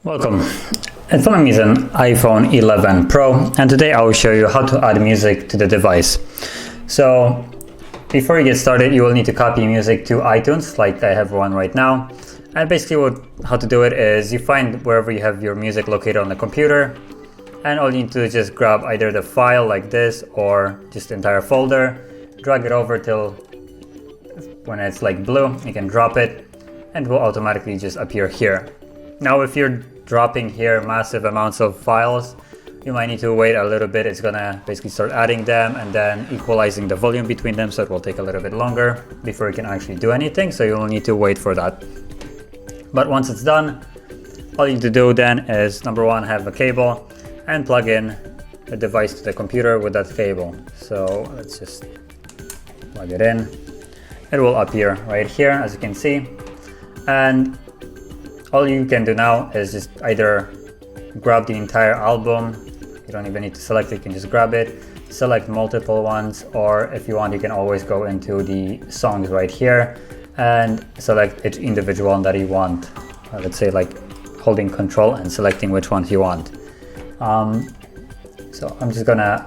Welcome. In front of me is an iPhone 11 Pro, and today I will show you how to add music to the device. So before you get started, you will need to copy music to iTunes, like I have one right now. And basically how to do it is you find wherever you have your music located on the computer, and all you need to do is just grab either the file like this or just the entire folder, drag it over till when it's like blue, you can drop it and it will automatically just appear here. Now if you're dropping here massive amounts of files, you might need to wait a little bit. It's gonna basically start adding them and then equalizing the volume between them, so it will take a little bit longer before you can actually do anything, so you'll need to wait for that. But once it's done, all you need to do then is number one, have a cable and plug in the device to the computer with that cable. So let's just plug it in. It will appear right here, as you can see, and all you can do now is just either grab the entire album. You don't even need to select it, you can just grab it, select multiple ones, or if you want, you can always go into the songs right here and select each individual one that you want. Let's say like holding control and selecting which ones you want. So I'm just gonna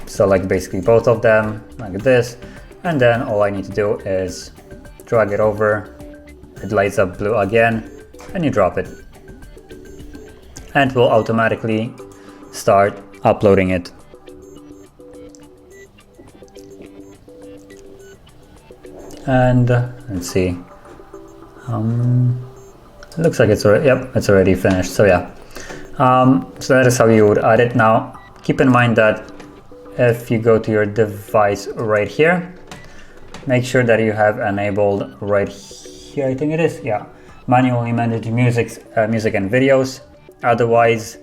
select basically both of them like this, and then all I need to do is drag it over. It lights up blue again, and you drop it, and it will automatically start uploading it. And let's see, it looks like it's already, yep, it's already finished. So yeah, so that is how you would add it. Now keep in mind that if you go to your device right here, make sure that you have enabled right here, I think it is, yeah, manually manage music and videos. Otherwise,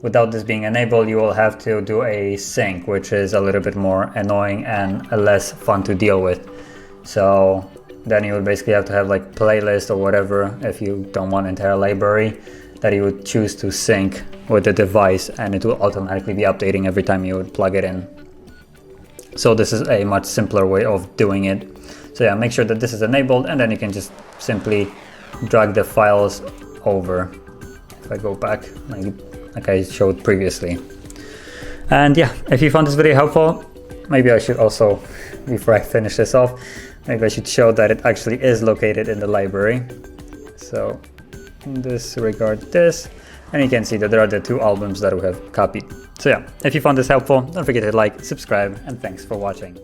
without this being enabled, you will have to do a sync, which is a little bit more annoying and less fun to deal with. So then you would basically have to have like playlist or whatever, if you don't want entire library, that you would choose to sync with the device, and it will automatically be updating every time you would plug it in. So this is a much simpler way of doing it. So yeah, make sure that this is enabled, and then you can just simply drag the files over. If I go back, like I showed previously. And yeah, if you found this video helpful, maybe I should also, before I finish this off, maybe I should show that it actually is located in the library. So disregard this, and you can see that there are the two albums that we have copied. So yeah, if you found this helpful, don't forget to like, subscribe, and thanks for watching.